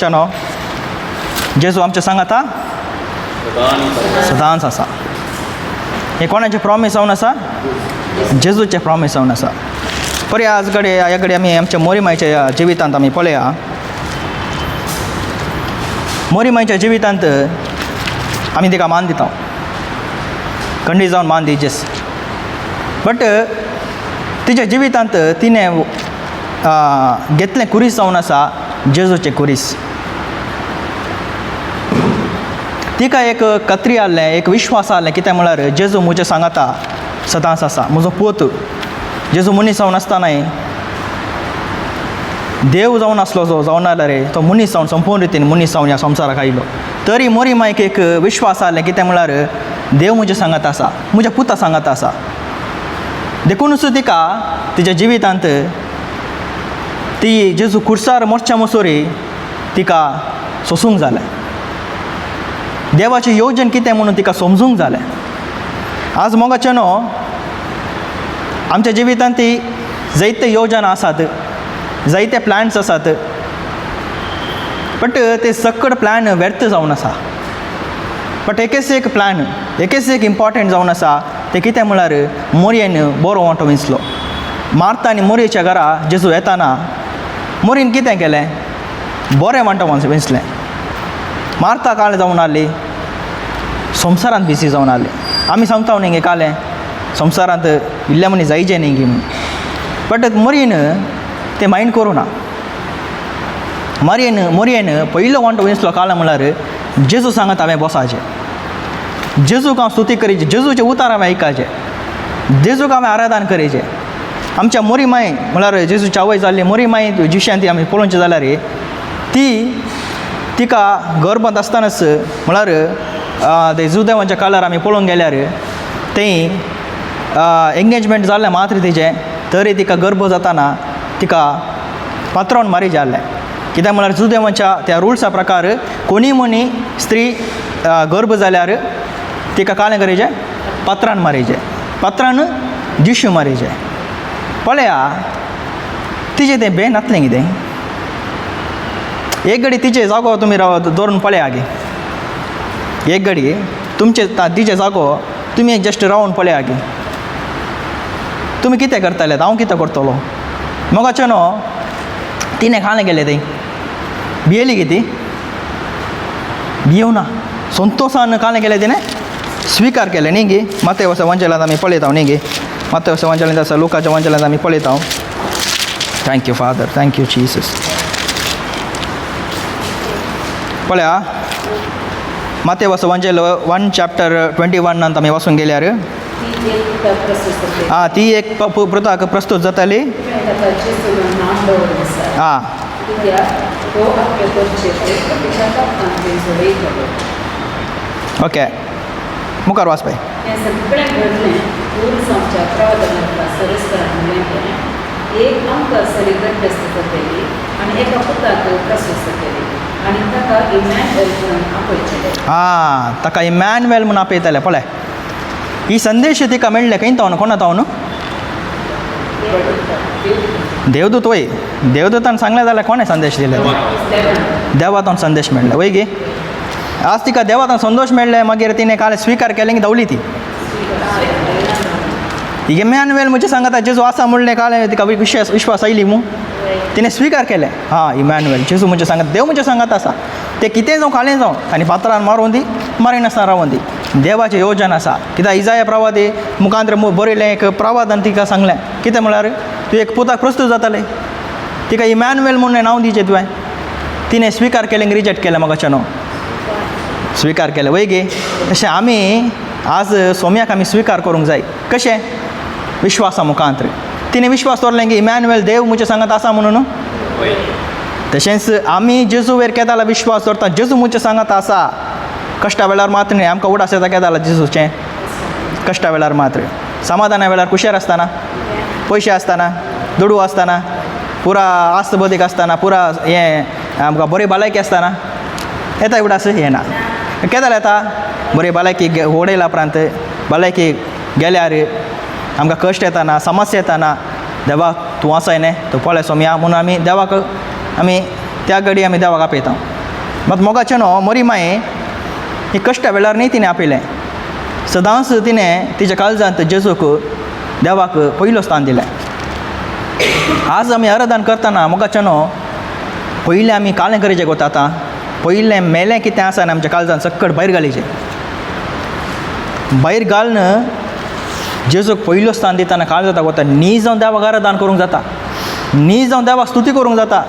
No जेजू आमच्या सांगाता सदांच आसा. हे कोणाचे प्रॉमिस जावन आसा? जेजूचे प्रॉमिस जावन आसा. बरें आज ह्या आमी आमच्या मोरीमायच्या जिवितांत आमी पळया. मोरीमायच्या जिवितांत आमी तिका मान दिता, खंडी जावन मान दिजेस. बट तिच्या जिवितांत तिणें घेतलें कुरीस जावन आसा जेजूचें कुरीस. तिका एक कत्री आहलें, एक विश्वास आहलें. कितें म्हळ्यार जेजू म्हजें सांगाता सदांच आसा. म्हजो पूत जेजू मनीस जावन आसतानाय देव जावन आसलो जो जावन आयला तो मनीस जावन संपूर्ण रितीन मनीस जावन ह्या संवसाराक आयलो. तरी मोरीमायक एक विश्वास आहलें. कितें म्हळ्यार देव म्हजें सांगाता आसा, म्हज्या पुता सांगाता आसा. देखून सुद्दां तिका तिच्या जिवितांत ती जेजू खुर्सार मरच्या मसोरी तिका सोसूंक जालें. देवाचें येवजण कितें म्हणून तिका समजूंक जालें. आज मोगाचें न्हू, आमच्या जिवितांत ती जायते येवजण आसात, जायते प्लॅन्स आसात, बट ते सकट प्लॅन व्यर्थ जावन आसा. बट एकेच एक प्लॅन, एकेच एक इम्पॉर्टंट जावन आसा. ते कितें म्हळ्यार मोरयेन बरो वांटो विंचलो. मार्ता आनी मोरयेच्या घरा जेजू येताना मोरीन कितें केलें? बरें वांटो विंचलें. मार्ता काळ जावन आसली, संवसारांत बिजी जावन आसली. आमी सांगता न्ही कालें संवसारांत इल्ले मनीस जायचे न्ही गी म्हणून. बट मोरयेन तें मायंड करूं ना. मोरयेन पयलो वांटो विंचलो काळ म्हळ्यार जेजू सांगत हांवें बसाचें, जेजूक हांव स्तुती करीचें, जेजूचें उतार हांवें आयकाचें, जेजूक हांवें आराधन करीचें. आमच्या मोरीमाय म्हळ्यार जेजूची आवय जाल्ली मोरीमाय जिश्यान ती आमी पळोवचें जाल्यार तिका गर्भांत आसतनाच म्हळ्यार ते जुदेवांच्या काळार आमी पळोवंक गेल्यार तें एंगेजमेंट जाल्लें मात्र तिचें. तरी तिका गर्भ जाताना तिका पात्रावन मारी जाल्लें. कित्याक म्हळ्यार जुदेवांच्या त्या रुल्सा प्रकार कोणी मनी स्त्री गर्भ जाल्यार तिका कालें करीचें, पात्रान मारीचें, पात्रान जिशू मारीचें. पळया तिचें तें बेन नासलें कितें. एक घडी तिचे जागो तुमी दवरून पळया गे. एक घडी तिचे जागो तुमी जस्ट रावन पळया गे. तुमी कितें करतले, हांव कितें करतलो. मोगाचें न्हू, तिणें खालें गेलें थंय भियेली गे. ती भियोव ना, संतोशान कालें गेलें तिणें स्विकार केलें न्ही गे. माते वसा वंचलांत आमी पळयता न्ही गे. माते वसा वंचलांत आसा, लोकांच्या वंचलांत आमी पळयता. Thank you father, thank you Jesus. पळया माते वसा वंचल 1 chapter 21 आमी वाचून गेल्यार ती एक पुताक प्रस्तुत जाताली. ओके, मुखार वाच पळय. एक आमकां सरीगत करतली आनी एका पुताक प्रसूत जातली आनी ताका इमॅन्युएल म्हणून आपयतले. ताका इमॅन्युएल म्हणून आपयतले. पळय ही संदेश तिका मेळ्ळे खंय तावन, कोणा तावन? देवदूत. वय देवदूतान सांगलें जाल्यार कोणें संदेश दिले? देवातान संदेश मेळ्ळे. वय गे आज तिका देवातान संदेश मेळ्ळे. मागीर तिणें काल स्विकार केलें की धांवली ती. इमॅन्युएल म्हणजे सांगता जेजू आसा म्हणलें कालें तिका विश्वास आयली मू. तिणें स्विकार केलें. इमॅन्युएल जेजू म्हणजे सांगता, देव म्हणजे सांगता आसा. तें कितें जावं कालें जावं आनी पात्रान मारून दी, मारिनासतना रावून दी. देवाचें येवजण आसा. कित्याक इजाया प्रवादी मुखांतर बरयलें एक प्रवादान तिका सांगलें. कितें म्हळ्यार तूं एक पुताक प्रस्तुत जातालें, तिका इमॅन्युएल म्हणून नांव दिवचें तुवें. तिणें स्विकार केलें, रिजेक्ट केलें. म्हाका न्हू स्विकार केलें. वय गे तशें आमी आज सोम्याक आमी स्विकार करूंक जाय. कशें? विश्वासा मुखांतर. तिणें विश्वास दवरलें की इमॅन्युएल देव म्हजें सांगत आसा म्हणून. तशेंच आमी जेजू वयर केदाला विश्वास दवरता. जेजू म्हजें सांगत आसा. कश्टा वेळार मात्र न्ही, आमकां उडास येता केदाला जेजूचें. कश्टा वेळार मात्र, समाधाना वेळार कुशेर आसतना, पयशे आसतना, दुडू आसतना, पुरा आस्त बदीक आसतना, पुरा हें आमकां बरी भलायकी आसतना येता उडास येना. केदाल येता? बरी भलायकी ओडयला उपरांत भलायकी गेल्यार आमकां कश्ट येताना, समस्या येताना देवा तूं आसाय न्ही, तूं पळय सोम्या म्हणून आमी देवाक आमी त्या घडी आमी देवाक आपयता. मात मोगाचें न्हू मोरी माये ही कश्टा वेळार न्ही तिणें आपयलें. सदांच तिणें तिच्या काळजांत जेजूक देवाक पयलो स्थान दिलें. आज आमी आराधन करतना मोगाचें न्हू पयलें आमी कालें करचें गो आतां. पयलें मेलें कितें आसा आनी आमच्या काळजांत सक्कट भायर घालचें. भायर घालन जेजूक पयलो स्थान दितना काळ जाता वता न्ही जावन देवाक आराधन करूंक जाता. न्ही जावन देवाक स्तुती करूंक जाता.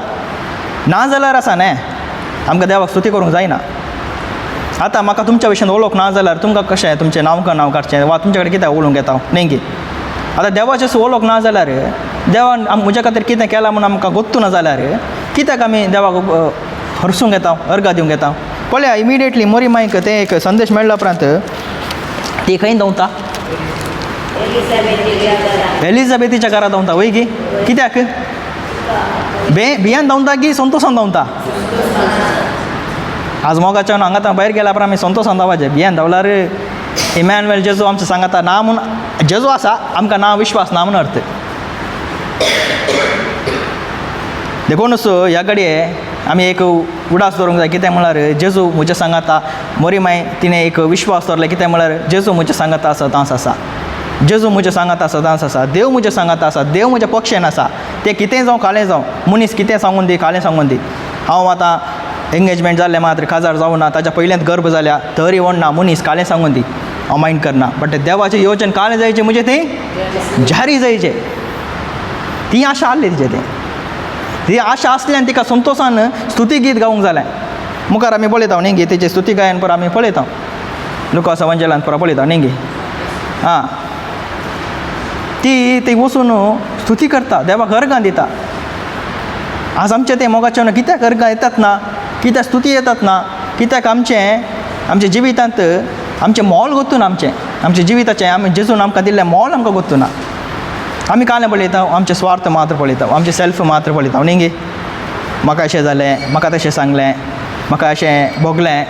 ना जाल्यार आसा न्ही आमकां देवाक स्तुती करूंक जायना. आतां म्हाका तुमच्या विशयीन वळख ना जाल्यार तुमकां कशें तुमचें नांव काडचें वा तुमचे कडेन कितें उलोवंक येता न्ही. आतां देवाचें वळख ना जाल्यार देवान म्हज्या खातीर कितें केलां म्हूण आमकां गोत्तू ना जाल्यार कित्याक आमी देवाक हरसूंक येता अर्घा दिवंक येता. पळया इमिडिएटली मोरी मायक तें एक संदेश मेळ्ळा उपरांत ती खंय धांवता एलिझाबेथीच्या घरा धांवता वय गी. कित्याक भियान धांवता की संतोशान धांवता. आज मोगाच्यान हांगा भायर गेल्या उपरांत आमी संतोशान धांवपाचें. भियान धांवल्यार इमॅन्युएल जेजू आमचो सांगता ना म्हूण जेजू आसा आमकां ना विश्वास ना म्हूण अर्थ. देखूनच ह्या घडये आमी एक उडास दवरूंक जाय. कितें म्हळ्यार जेजू म्हज्या सांगाता मोरी माय तिणें एक विश्वास दवरलो. कितें म्हळ्यार जेजू म्हज्या सांगाता सदांच आसा. जेजू म्हज्या सांगाता सदांच आसा. देव म्हज्या सांगाता आसा. देव म्हज्या पक्षान आसा. तें कितें जावं कालें जावं मनीस कितें सांगून दी कालें सांगून दी. हांव आतां एंगेजमेंट जाल्लें मात्र काजार जावं ना ताच्या पयलेंत गर्भ जाल्या तरी व्हडना मनीस कालें सांगून दी हांव मायंड करना. बट देवाचें येवचें कालें जायचें म्हणजे तें जारी जायचें. ती आशा आहली तिचें तें. ती आशा आसल्यान तिका संतोशान स्तुती गीत गावंक जालें. मुखार आमी पळयता न्ही गे तेचें स्तुती गायन पर आमी पळयता लुकास एवंजलांत पर पळयता न्ही गे. हां ती वचून स्तुती करता देवाक अर्घां दिता. आज आमचें तें मोगाचें कित्याक अर्घां येतात ना कित्याक स्तुती येतात ना कित्याक आमच्या जिवितांत आमचें मोल गोत्तू ना. आमच्या जिविताचें आमी जेजून आमकां दिल्लें मोल आमकां गोत्तू ना. आमी कालें पळयता आमचे स्वार्थ मात्र पळयता आमचे सेल्फ मात्र पळयता न्ही गे. म्हाका अशें जालें म्हाका तशें सांगलें म्हाका अशें भोगलें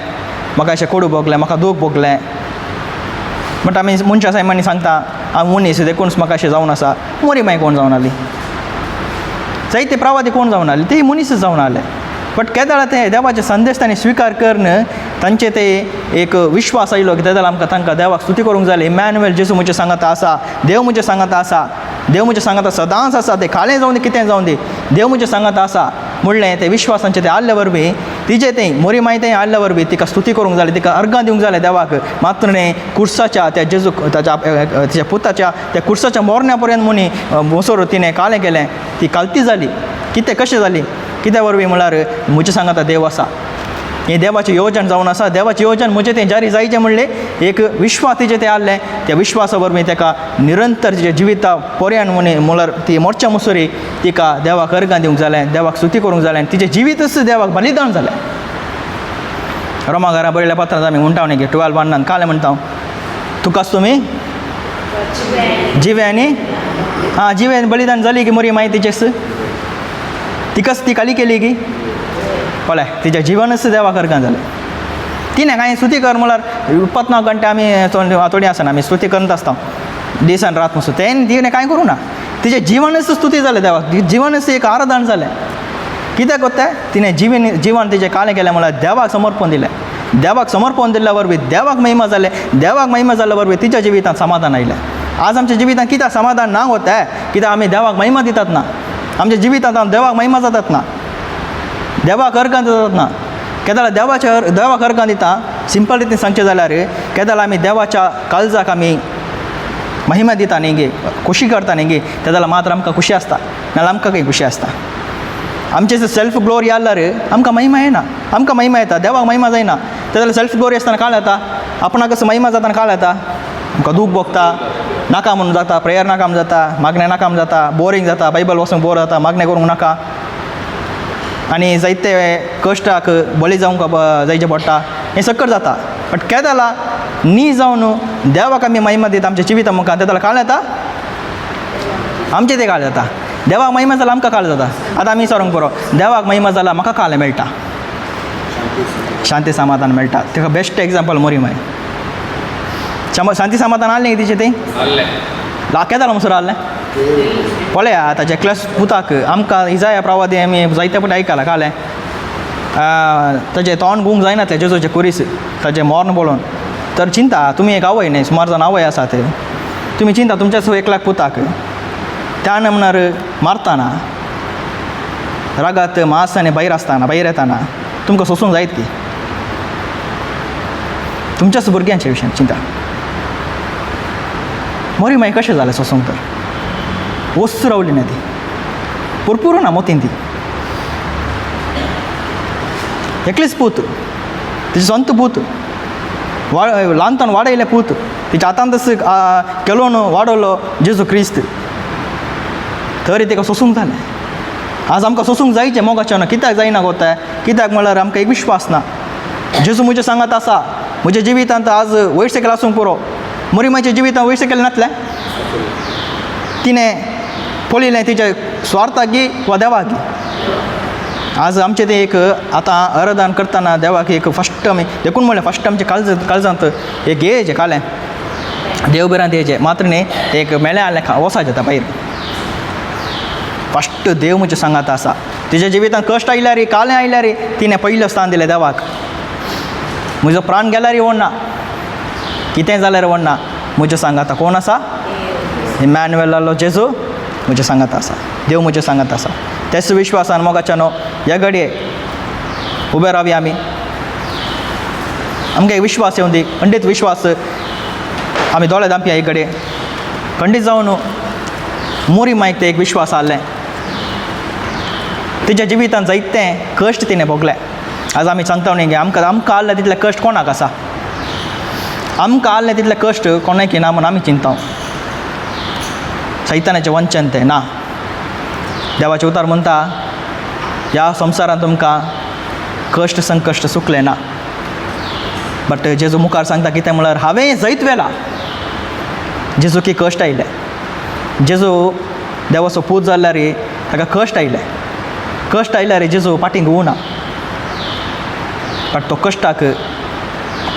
म्हाका अशें कोडू भोगलें म्हाका दूख भोगलें. बट आमी मनशां सायमानी सांगता हांव मनीस देखूनच म्हाका अशें जावन आसा. मोरी माय कोण जावन आली जायते प्रवादी कोण जावन आली ती मनीसच जावन आले. बट केदाळ ते देवाचे संदेश तांणी स्विकार करून तांचे ते एक विश्वास आयलो की तेदाळ आमकां तांकां देवाक स्तुती करूंक जाली. इमॅन्युएल जेजू म्हज्या सांगाता आसा. देव म्हज्या सांगाता आसा. देव म्हज्या सांगाता सदांच आसा. तें कालें जावं दी कितें जावं दी देव म्हज्या सांगाता आसा म्हणलें ते विश्वासांचें तें आल्ल्या वरवीं तिजें तें मोरी माय तें आल्ल्या वरवीं तिका स्तुती करूंक जाली. तिका अर्घां दिवंक जालें देवाक. मात्र न्ही कुर्साच्या त्या जेजूक ताच्या पुताच्या त्या कुर्साच्या मोरण्या पर्यंत मुनी वसोर तिणें कालें केलें. ती कालती जाली. कितें कशें जाली कित्या वरवीं म्हळ्यार म्हज्या सांगाता देव आसा. हें देवाचें येवजण जावन आसा. देवाचें येवजण म्हजें तें जारी जायचें म्हणलें एक विश्वास तिचें तें आहलें. त्या विश्वासा वरवीं ताका निरंतर तिच्या जिविता पर्यंत म्हळ्यार ती मोरच्या मुसोरी तिका देवाक अर्घां दिवंक जालें देवाक स्तुती करूंक जालें. तिचें जिवीतच देवाक बलिदान जालें. रोमा घरा बरयल्या पत्रांत आमी म्हणटा न्ही 12:1 कालें म्हणटा तुकाच तुमी जिवे आनी जिवेन बलिदान जाली की मोरी माय तिचेच तिकाच ती काली केली की पळय तिचें जिवनच देवाक अर्घां जालें. तिणें कांय स्तुती कर म्हळ्यार 24 घंटे आमी थोडी आसना आमी स्तुती करत आसता दीस आनी रात पासून. तिणें कांय करूं ना. तिचें जिवनच स्तुती जालें देवाक. जिवनच एक आराधन जालें. कित्याक कोत्तें तिणें जिवन तिचें कालें केलें म्हळ्यार देवाक समर्पण दिलें. देवाक समर्पण दिल्ल्या वरवीं देवाक महिमा जालें. देवाक महिमा जाल्ल्या वरवीं तिच्या जिवितांत समाधान आयलें. आज आमच्या जिवितांत कित्याक समाधान ना वता कित्याक आमी देवाक महिमा दितात ना. आमच्या जिवितांत देवाक महिमा जातात ना. देवाक अर्घां जातात ना. केदाळ देवाक अर्घां दिता सिंपल रितीन सांगचें जाल्यार केदाळ आमी देवाच्या काळजाक आमी महिमा दिता न्ही गे खुशी करता न्ही गे तेदाळ मात्र आमकां खुशी आसता नाल्यार आमकां खंय खुशी आसता. आमचें सेल्फ ग्लोरी आसल्यार आमकां महिमा येना. आमकां महिमा येता देवाक महिमा जायना. तेदाळ सेल्फ ग्लोरी आसतना काळ येता आपणाक महिमा जातना काळ येता आमकां दूख भोगता नाका म्हणून जाता प्रेयर नाकाम जाता मागणें नाकाम जाता बोरींग जाता बायबल वचूंक बोर जाता मागणें करूंक नाका आनी जायते कश्टाक बळी जावंक जायचें पडटा हें सकट जाता. बट केदाळ न्ही जावन देवाक आमी महिमा दिता आमच्या जिविता मुखार तेदाळ काळ येता आमचें तें काळ जाता. देवाक महिमा जाल्यार आमकां काळ जाता. आतां आमी विचारूंक बरो देवाक महिमा जाल्यार म्हाका काळ मेळटा शांती समाधान मेळटा. तेका बेस्ट एग्जाम्पल मोरी माय शांती समाधान आहलें तिचें तें केदाळ म्हणसर आहलें पळया ताच्या क्लास पुताक आमकां इजाया प्रवादी आमी जायते फावटी आयकलां कालें ताजे तोंड गुंग जायना ते जेजूचे कुरीस ताजे मोर्न बोलोवन तर चिंता तुमी एक आवय न्ही सुमार जाण आवय आसा ते तुमी चिंता तुमच्या सो एकल्याक पुताक त्या नमनार मारतना रागात मासाने भायर आसतना भायर येताना तुमकां सोसूंक जायत की तुमच्याच भुरग्यांच्या विशयान चिंता मोरी मागीर कशें जालें सोसूंक तर वस्त रावली ना ती पुरपुरू ना मोतीन ती एकलीच पूत तिची संत पूत ल्हानपण वाडयलें पूत तिच्या हातान तस केलोन वाडवलो जेजू क्रिस्त तरी ताका सोसूंक जालें आज आमकां सोसूंक जायचें मोगाचें ना कित्याक जायना कोताय कित्याक म्हळ्यार आमकां एक विश्वास ना जेजू म्हज्या सांगात आसा म्हज्या जिवितांत आज वयर सकयल आसूंक पुरो मोरीमाच्या जिवितांत वयर सकयल नातलें तिणें पळयलें तिच्या स्वार्थाक गी वा देवाक गी आज आमचें तें एक आतां अरदान करतना देवाक एक फस्ट आमी देखून म्हणलें फस्ट आमच्या काळजांत एक हेजें कालें देवबिरांत हेजें मात्र न्ही एक मेळ्या आलें वोसा जाता भायर फस्ट देव म्हज्या सांगात आसा तिच्या जिवितांत कश्ट आयल्यार कालें आयल्यार तिणें पयलें स्थान दिलें देवाक म्हजो प्राण गेल्यार व्हडना कितें जाल्यार व्हडना म्हज्या सांगाता कोण आसा इमॅन्युएल जालो जेजू म्हज्या सांगात आसा देव म्हज्या सांगात आसा तेच विश्वासान मोगाच्यानो ह्या घडये उबे रावया आमी आमकां एक विश्वास येवन दी खंडीत विश्वास आमी दोळे धांपया एक घडये खंडीत जावन मोरी मायक ते एक विश्वास आहलें तिच्या जिवितांत जायतें कश्ट तिणें भोगलें आज आमी सांगता न्ही गे आमकां आहलें तितलें कश्ट कोणाक आसा आमकां आहलें तितलें कश्ट कोणाक ना म्हूण आमी चिंता सैतानाचें वंचन तें ना देवाचें उतार म्हणटा ह्या संवसारांत तुमकां कश्ट संकश्ट सुकलें ना बट जेजू मुखार सांगता कितें म्हळ्यार हांवें जैत वेला जेजू की कश्ट आयले जेजू देवाचो पूत जाल्यार ताका कश्ट आयल्यार जेजू फाटींग उना बट तो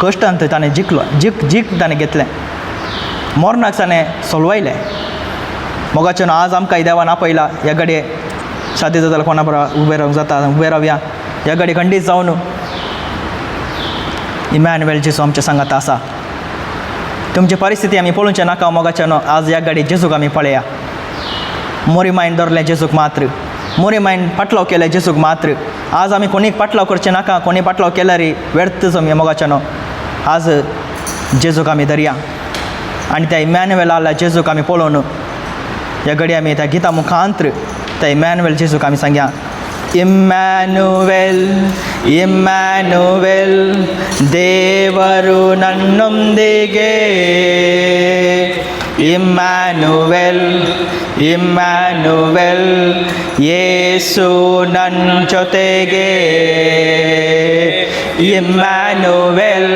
कश्टांत ताणें जिखलो जीक ताणें घेतलें मोरणाक ताणें सोलवायलें मोगाचें आज आमकां देवान आपयला ह्या घडये सादी जाल्यार कोणा बरोबर उबे रावंक जाता उबे रावया ह्या घडये खंडीत जावन इमॅन्युएल जेजू आमच्या सांगात आसा तुमची परिस्थिती आमी पळोवचें नाका मोगाचें आज ह्या घडये जेजूक आमी पळया मोरी मायंड धरलें जेजूक मात्र मोरी मायंड पाटलाव केलें जेजूक मात्र आज आमी कोणीक पाटलाव करचें नाका कोणी पाटलाव केल्यार व्यर्थच आमी मोगाचें आज जेजूक आमी धरया आनी त्या इमॅन्युएल आल्या जेजूक आमी पळोवन ह्या घडये आमी त्या गिता मुखांत्र त्या इमॅन्युएल जेजूक आमी सांगया ಇಮ್ಯಾನುವೆಲ್ ಇಮ್ಯಾನುವೆಲ್ ದೇವರು ನನ್ನೊಂದಿಗೆ ಇಮ್ಯಾನುವೆಲ್ ಇಮ್ಯಾನುವೆಲ್ ಯೇಸು ನನ್ನ ಜೊತೆಗೆ ಇಮ್ಯಾನುವೆಲ್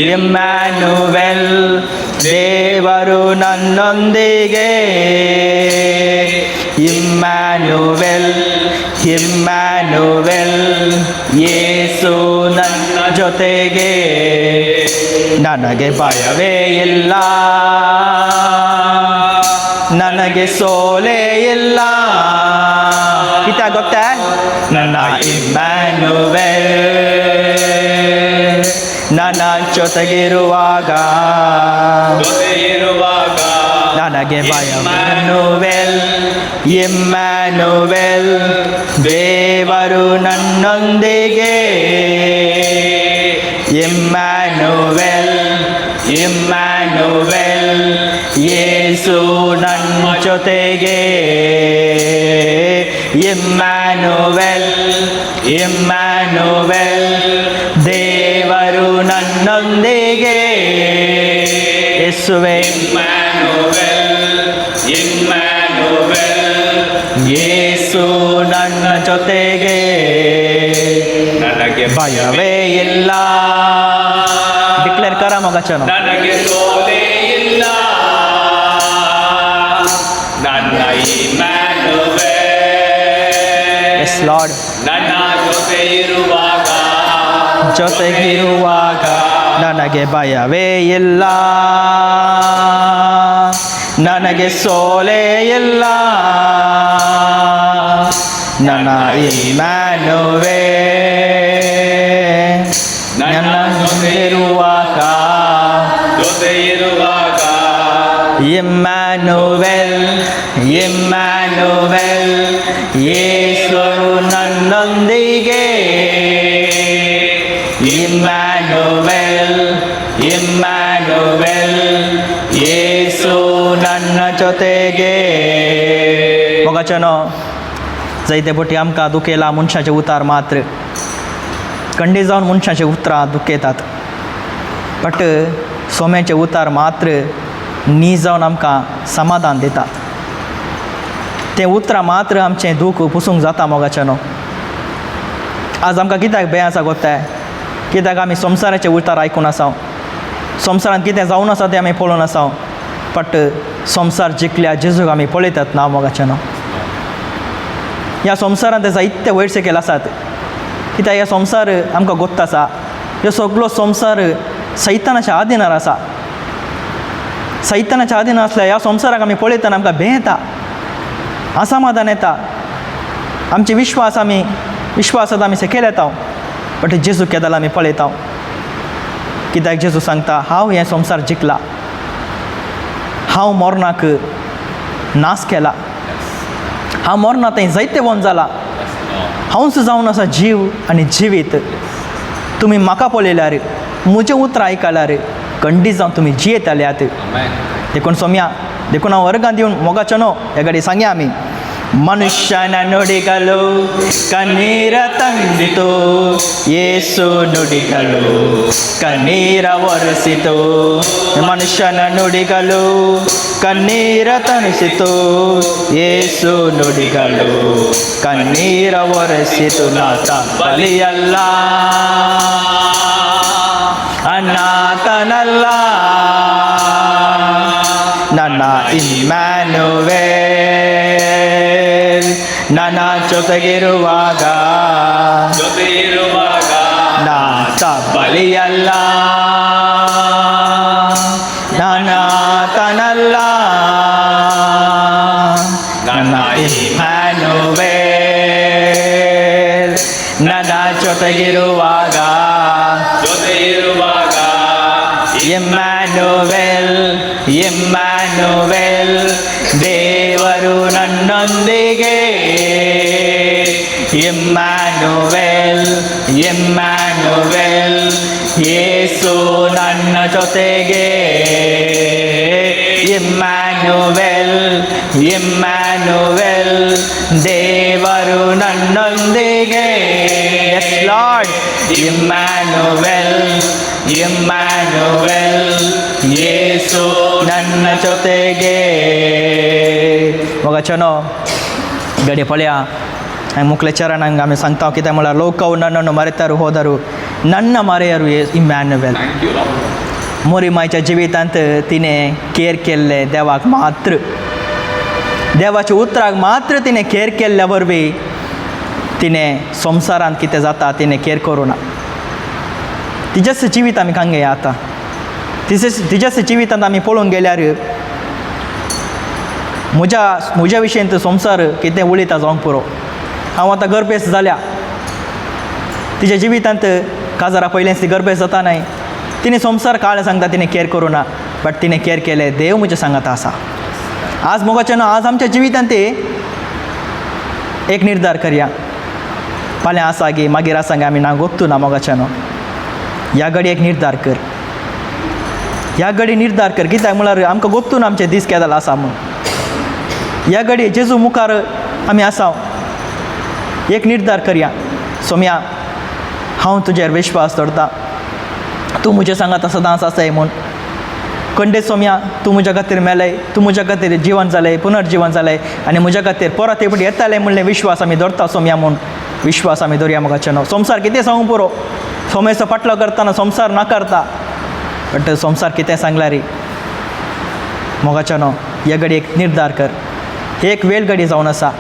ಇಮ್ಯಾನುವೆಲ್ ದೇವರು ನನ್ನೊಂದಿಗೆ ಇಮ್ಯಾನುವೆಲ್ ಇಮ್ಯಾನುವೆಲ್ ಯೇಸು ನನ್ನ ಜೊತೆಗೆ ನನಗೆ ಭಯವೇ ಇಲ್ಲ ನನಗೆ ಸೋಲೆ ಇಲ್ಲ ಗೀತಾ ಗೊತ್ತಾ ನನ್ನ ಇಮ್ಯಾನುವೆಲ್ ನನ್ನ ಜೊತೆಗಿರುವಾಗ ನನಗೆ ಭಯವಿಲ್ಲವೆಲ್ ಇಮ್ಯಾನುವೆಲ್ ದೇವರು ನನ್ನೊಂದಿಗೆ ಇಮ್ಯಾನುವೆಲ್ ಇಮ್ಯಾನುವೆಲ್ ಯೇಸು ನನ್ನ ಜೊತೆಗೆ ಇಮ್ಯಾನುವೆಲ್ ಇಮ್ಯಾನುವೆಲ್ ದೇವರು ನನ್ನೊಂದಿಗೆ ಯೇಸುವೇ ಯೇಸು ನನ್ನ ಜೊತೆಗೆ ನನಗೆ ಭಯವೇ ಇಲ್ಲ ಡಿಕ್ಲೇರ್ ಕರ ಮಗಚನ ನನಗೆ ಸೋಲೆ ಇಲ್ಲ ನನ್ನ ಇಮ್ಯಾನುವೆಲ್ ಎಸ್ ಲಾರ್ಡ್ ನನ್ನ ಜೊತೆಗಿರುವಾಗ ನನಗೆ ಭಯವೇ ಇಲ್ಲ ನನಗೆ ಸೋಲೆ ಇಲ್ಲ ನನ್ನ ಇಮ್ಯಾನುವೆ ನನ್ನ ಜೊತೆಯಿರುವಾಗ ಜೊತೆ ಇರುವಾಗ ಇಮ್ಯಾನುವೆಲ್ ಇಮ್ಯಾನುವೆಲ್ ಯೇಸು ನನ್ನೊಂದಿಗೆ ಇಮ್ಯಾನುವೆಲ್ ಇಮ್ಯಾನುವೆಲ್ ಯೇಸು ನನ್ನ ಜೊತೆಗೆ मोगाच्यानो जायते फावटी आमकां दुखेला मनशाचे उतार मात्र खंडीत जावन मनशाचे उतरां दुखयतात बट सोम्याचे उतार मात्र न्ही जावन आमकां समाधान दितात ते उतरां मात्र आमचें दूख पुसूंक जाता मोगाच्यानो आज आमकां कित्याक भंय आसा गोताय कित्याक आमी संवसाराचे उतार आयकून आसात संवसारांत कितें जावन आसा तें आमी पळोवन आसात बट संवसार जिखल्या जेजूक आमी पळयतात ना मोगाच्यानो ह्या संवसारांत जायते वयर सकयल आसात कित्याक ह्या संवसार आमकां गोत्त आसा ह्यो सगळो संवसार सैतानाच्या आदिनार आसा सैतानाच्या आदिनार आसल्या ह्या संवसाराक आमी पळयतना आमकां भंय येता असमाधान येता आमचे विश्वासांत आमी सकयल येता बट जेजू केदाला आमी पळयता कित्याक जेजू सांगता हांव हे संवसार जिखला हांव मरणाक नाश केला हांव मरना थंय जायते वोन जाला हांवच जावन आसा जीव आनी जिवीत तुमी म्हाका पळयल्यार म्हजें उतर आयकल्यार खंडीत जावन तुमी जियेताल्यात देखून सोम्या देखून हांव वर्गांत येवन मोगाच्यानो हे गाडी सांगया आमी ಮನುಷ್ಯನ ನುಡಿಗಳು ಕಣ್ಣೀರ ತಂದಿತು ಯೇಸು ನುಡಿಗಳು ಕಣ್ಣೀರ ಒರೆಸಿತು ಮನುಷ್ಯನ ನುಡಿಗಳು ಕಣ್ಣೀರ ತಣಿಸಿತು ಯೇಸು ನುಡಿಗಳು ಕಣ್ಣೀರ ಒರೆಸಿತು ನಾತ ಬಲಿಯಲ್ಲ ಅನಾಥನಲ್ಲ ನನ್ನ ಇಮ್ಯಾನುವೇಲ್ ನನ್ನ ಜೊತೆಗಿರುವಾಗ ನಾಥ ಬಲಿಯಲ್ಲ ನಾನಾತನಲ್ಲ ನನ್ನ ಇಮ್ಯಾನುವೇಲ್ ನನ್ನ ಜೊತೆಗಿರುವಾಗ ಇಮ್ಯಾನುವೇಲ್ ಇಮ್ಯಾನುವೇಲ್ ದೇವರು ನನ್ನೊಂದಿಗೆ ಇಮ್ಯಾನುವೇಲ್ ಇಮ್ಯಾನುವೇಲ್ ಯೇಸು ನನ್ನ ಜೊತೆಗೆ ಇಮ್ಯಾನುವೇಲ್ ಇಮ್ಯಾನುವೇಲ್ ದೇವರು ನನ್ನೊಂದಿಗೆ ಎಸ್ ಲಾರ್ಡ್ ಇಮ್ಯಾನುವೇಲ್ ಇಮ್ಯಾನುವೇಲ್ ಯೇಸು ನನ್ನ ಜೊತೆಗೆ मोगाच्यानो गडे पळया हांवें मुखल्या चरणांक आमी सांगता कित्याक म्हळ्यार लोकांव नन्नू मरेतारू होदारू नन्न मारेयारू इम्मॅन्युएल मोरी मायच्या जिवितांत तिणें केर केल्ले देवाक मात्र देवाच्या उतराक मात्र तिणें केर केल्ल्या वरवीं तिणें संवसारांत कितें जाता तिणें केर करूं ना तिजेच जिवीत आमी सांगया आतां तिजेच जिवितांत आमी पळोवंक गेल्यार म्हज्या विशयेन संवसार कितें उलयता जावंक पुरो हांव आतां गर्भेस्त जाल्या तिच्या जिवितांत काजारा पयलेंच ती गर्भेस्त जाता न्हय तिणें संवसार काळ सांगता तिणें केर करूं ना बट तिणें केर केलें देव म्हज्या सांगात आसा आज मोगाच्यान आज आमच्या जिवितांत एक निर्धार करया फाल्यां आसा गे मागीर आसा गे आमी ना गोत्तू ना मोगाच्यान ह्या घडी एक निर्धार कर ह्या घडी निर्धार कर कित्याक म्हळ्यार आमकां गोत्तू ना आमचे दीस केदाल आसा म्हूण ह्या घडी जेजू मुखार आमी आसा एक निर्धार करया सोम्या हांव तुजेर विश्वास दवरता तूं म्हज्या सांगात सदांच आसाय म्हूण खंडीत सोम्या तूं म्हज्या खातीर मेलय तूं म्हज्या खातीर जिवन जालें पुनर्जीवन जालें आनी म्हज्या खातीर परत एपटी येतालें म्हणलें विश्वास आमी दवरता सोम्या म्हूण विश्वास आमी दवरया मोगाच्यान संवसार कितें सांगूं पुरो सोमेचो फाटलो करतना संवसार नाकारता बट संवसार कितें सांगला रे मोगाच्यान ह्या घडी एक निर्धार कर एक वेळ घडी जावन आसा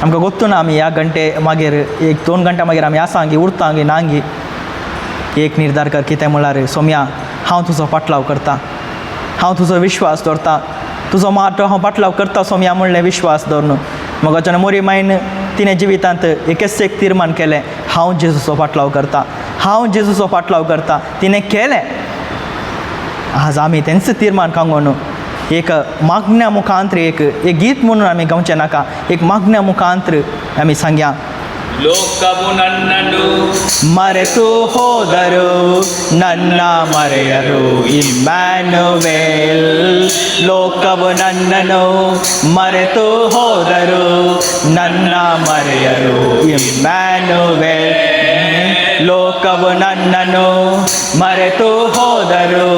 आमकां गोत्तू ना आमी ह्या घंटे मागीर 1-2 घंटा मागीर आमी आसा गी उरता गी ना गी एक निर्धार कर कितें म्हळ्यार सोम्या हांव तुजो पाटलाव करता हांव तुजो विश्वास दवरता तुजो माट हांव पाटलाव करता सोम्या म्हणलें विश्वास दवर न्हू मोगाच्यान मोरी मायन तिने जिवितांत एकच एक तीर्मान केलें, हांव जेजूचो फाटलाव करता, हांव जेजूचो फाटलाव करता. तिने केलें. आज आमी तेंच तीर्मान कांगून एक मागण्या मुखांतर एक गीत म्हणून आमी गावचें नाका, एक मागण्या मुखांतर आमी सांगया. ಲೋಕವು ನನ್ನನ್ನು ಮರೆತು ಹೋದರು ನನ್ನ ಮರೆಯರು ಇಮ್ಯಾನುವೇಲ್. ಲೋಕವು ನನ್ನನ್ನು ಮರೆತು ಹೋದರು ನನ್ನ ಮರೆಯರು ಇಮ್ಯಾನುವೇಲ್. ಲೋಕವು ನನ್ನನ್ನು ಮರೆತು ಹೋದರು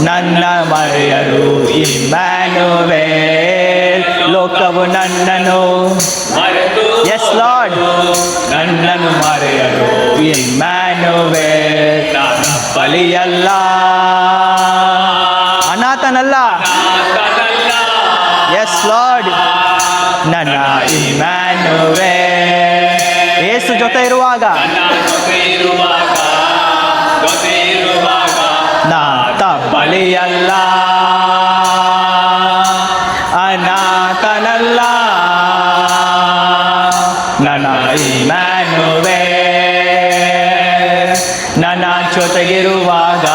ನನ್ನ ಮರೆಯರು ಇಮ್ಯಾನುವೇಲ್. ಲೋಕವು ನನ್ನನ್ನು ಮರೆತು ಎಸ್ ಲಾರ್ಡ್ ನನ್ನನ್ನು ಮರೆಯರು ಇಮ್ಯಾನುವೇಲ್. ನಾನು ಬಲಿಯಲ್ಲ, ಅನಾಥನಲ್ಲ. ಆತನಲ್ಲ. ಎಸ್ ಲಾರ್ಡ್ ನನ್ನ ಇಮ್ಯಾನುವೇಲ್. ಯೇಸು ಜೊತೆ ಇರುವಾಗ ನನ್ನ ಜೊತೆ ಇರುವಾಗ ನಾಥ ಬಲಿಯಲ್ಲ, ಅನಾಥನಲ್ಲ. ನನ್ನ ಇಮ್ಯಾನುವೇಲ್ ನನ್ನ ಜೊತೆಗಿರುವಾಗ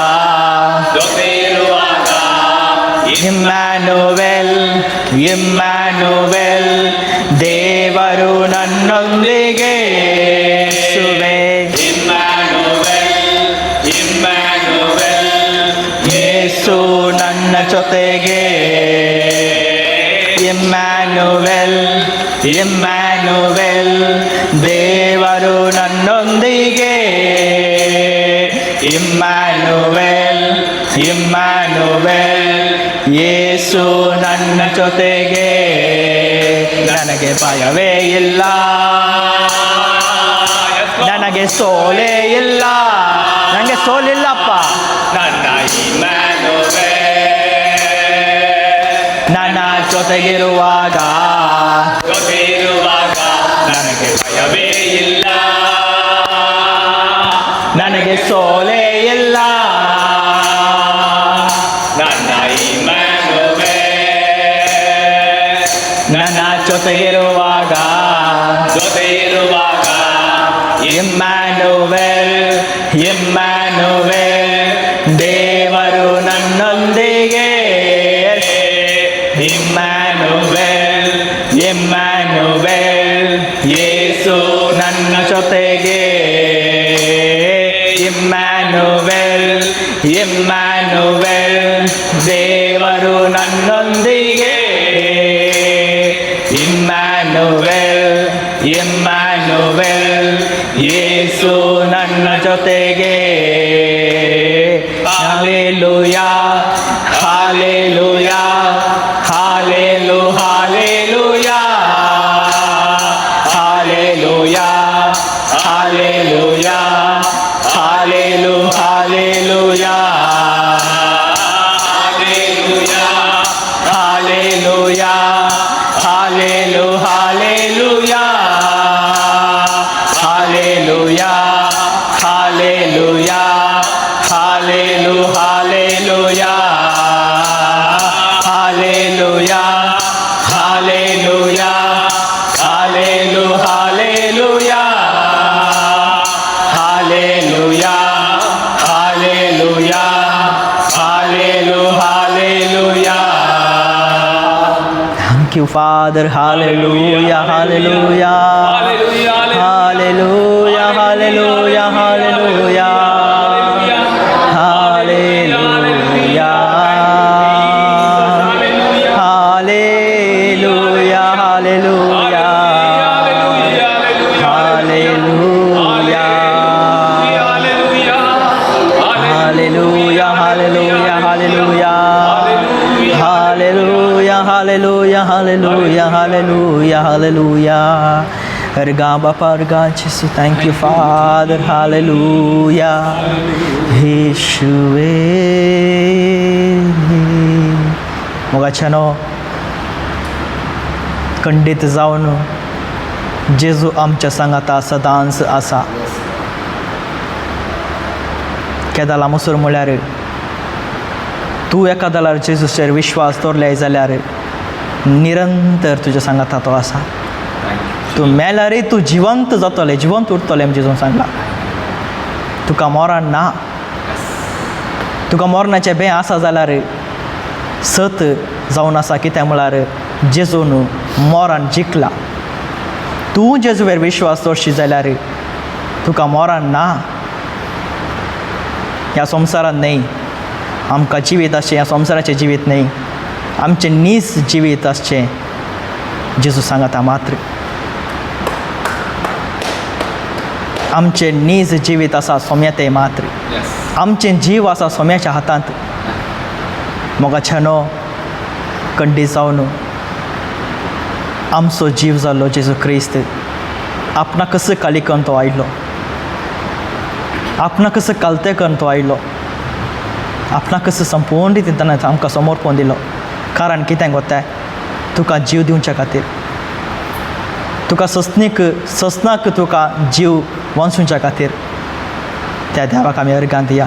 ಇಮ್ಯಾನುವೇಲ್ ಇಮ್ಯಾನುವೇಲ್ ದೇವರು ನನ್ನೊಂದಿಗೆ. ಯೇಸುವೇ ಯೇಸು ನನ್ನ ಜೊತೆಗೆ. ಇಮ್ಯಾನುವೇಲ್ ಇಮ್ಯಾನುವೇಲ್ ದೇವರು ನನ್ನೊಂದಿಗೆ. ಇಮ್ಯಾನುವೇಲ್ ಇಮ್ಯಾನುವೇಲ್ ಯೇಸು ನನ್ನ ಜೊತೆಗೆ. ನನಗೆ ಭಯವೇ ಇಲ್ಲ, ನನಗೆ ಸೋಲೇ ಇಲ್ಲ, ನನಗೆ ಸೋಲಿಲ್ಲಪ್ಪ. ನನ್ನ ಇಮ್ಯಾನುವೇಲ್ ನನ್ನ ಜೊತೆಗಿರುವಾಗ ನನಗೆ ಭಯವೇ ಇಲ್ಲ, ನನಗೆ ಸೋಲೇ ಇಲ್ಲ. ನನ್ನ ಇಮ್ಯಾನುವೇಲ್ ನನ್ನ ಜೊತೆಗಿರುವಾಗ ಇಮ್ಯಾನುವೇಲ್ ಇಮ್ಯಾನುವೇಲ್ ದೇವರು ನನ್ನೊಂದಿಗೆ. ಇಮ್ಯಾನುವೇಲ್ ಇಮ್ಯಾನುವೇಲ್ ಯೇಸು ನನ್ನ ಜೊತೆಗೆ. ಇಮ್ಯಾನುವೇಲ್ ಇಮ್ಯಾನುವೇಲ್ ದೇವರು ನನ್ನೊಂದಿಗೆ. ಇಮ್ಯಾನುವೇಲ್ ಇಮ್ಯಾನುವೇಲ್ ಯೇಸು ನನ್ನ ಜೊತೆಗೆ. Hallelujah hallelujah hallelujah hallelujah hallelujah hallelujah hallelujah hallelujah hallelujah hallelujah hallelujah hallelujah hallelujah hallelujah hallelujah hallelujah hallelujah. Thank you, Father. Hallelujah, hallelujah. Hallelujah, hallelujah, hallelujah. Hallelujah. Hallelujah, hallelujah. Hallelujah, hallelujah. Hallelujah, hallelujah, hallelujah, hallelujah, hallelujah. Erga Bapa, erga Jesus, thank you, Father. Hallelujah. Yeshua. मोगाच्यानो खंडीत जावन जेजू आमच्या सांगाता सदांच आसा. केदाला मसूर म्हळ्यार तूं एका जाल्यार जेजूचेर विश्वास दवरले जाल्यार निरंतर तुज्या सांगाता तो आसा. तू मेला रे तू जिवंत जातले जिवंत उरतले आमचे जेजून सांगला तुका मोरान ना तुका मोरणाचे बे आसा जाल्यार सत जावन आसा कित्याक म्हळ्यार जेजून मोरान जिखला तूं जेजूवेर विश्वास दवरशी जाल्यार तुका मोरान ना ह्या संवसारांत न्ही आमकां जिवीत आसचें ह्या संवसाराचें जिवीत न्ही आमचें नीस जिवीत आसचें जेजू सांगता मात्र आमचें नीज जिवीत आसा सोम्यातें मात्र आमचें जीव आसा सोम्याच्या हातांत मोगाच्यानो कंडी जावन आमचो जीव जाल्लो जेजू क्रिस्त आपणा कसं काली करून तो आयलो आपणा कसं कालते करून तो आयलो आपणा कसं संपूर्ण रितीन ताणें आमकां समर्पण दिलो कारण कितें गोताय तुका जीव दिवच्या खातीर तुका ससनाक तुका जीव वंसूच्या खातीर त्या देवाक आमी अर्गां दिया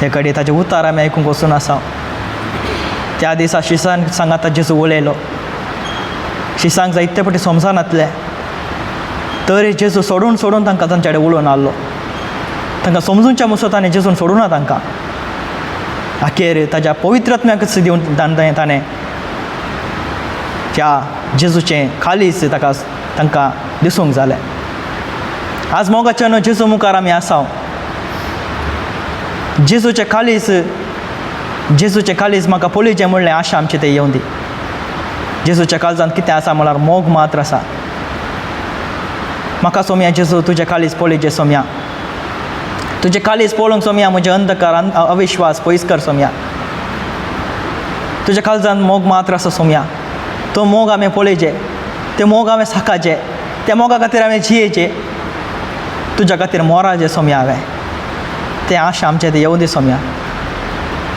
हे कडेन ताचें उतार आमी आयकूंक वचून आसा त्या दिसा शिसान सांगाता जेजू उलयलो शिसांक जायते फावटी समजनातले तरी जेजू सोडून तांकां तांचे कडेन उलोवन हाडलो तांकां समजूंच्या मुसो ताणें जेजून सोडूं ना तांकां आखेर ताच्या पवित्रात्म्याक दिवन ताणें त्या जेजूचें खालीच तांकां दिसूंक जालें आज मोगाच्यान जेजू मुखार आमी आसा जेजूचें कालीच म्हाका पयलींचें म्हणलें आशा आमचें तें येवं दी जेजूच्या काळजांत कितें आसा म्हळ्यार मोग मात्र आसा म्हाका सोम्या जेजू तुजें कालीच पळयचें सोम्या तुजें कालीच पळोवंक सोम्या म्हजें अंधकार अविश्वास पयस कर सोम्या तुज्या काळजांत मोग मात्र आसा सोम्या तो मोग हांवें पळयचें तें मोग हांवें साकाचें त्या मोगा खातीर हांवें जियेचें तुज्या खातीर मोराचें सोम्या हांवें तें आशा आमचें तें येवं दी सोम्या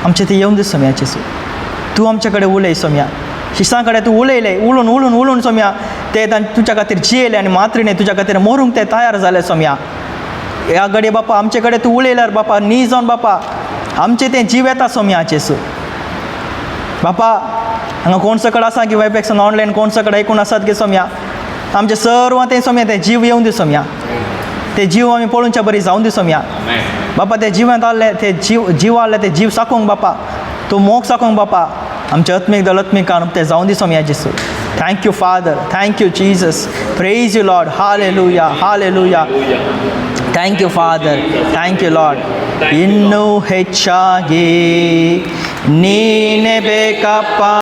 आमचें तें येवं दी सोम्या जेजू तूं आमचे कडेन उलय सोम्या शिसां कडेन तूं उलयलें उलोवन सोम्या ते तुज्या खातीर जियेले आनी मात्रिने तुज्या खातीर मरूंक ते तयार जाले सोम्या ह्या घडये बापा आमचे कडेन तूं उलयल्यार बापा न्ही जावन बापा आमचें तें जीव येता सोम्या जेजू बापा हांगा कोण सकड आसा की वेबॅक्सान ऑनलायन कोण सकड आयकून आसात की सोम्या आमचें सर्व तें सोम्या तें जीव येवं दी सोम्या ते जीव आमी पळोवच्या बरी जावं दी सोम्या बापा ते जिवांत आहले ते जीव आहले ते जीव साकोंक बापा तूं मोग साकोंक बापा आमचे आत्मीक दलत्मीक ते जावं दी सोम्या जेजू thank you Father thank you Jesus praise you Lord hallelujah thank you Father thank you Lord ಇನ್ನೂ ಹೆಚ್ಚಾಗಿ ನೀನೇ ಬೇಕಪ್ಪ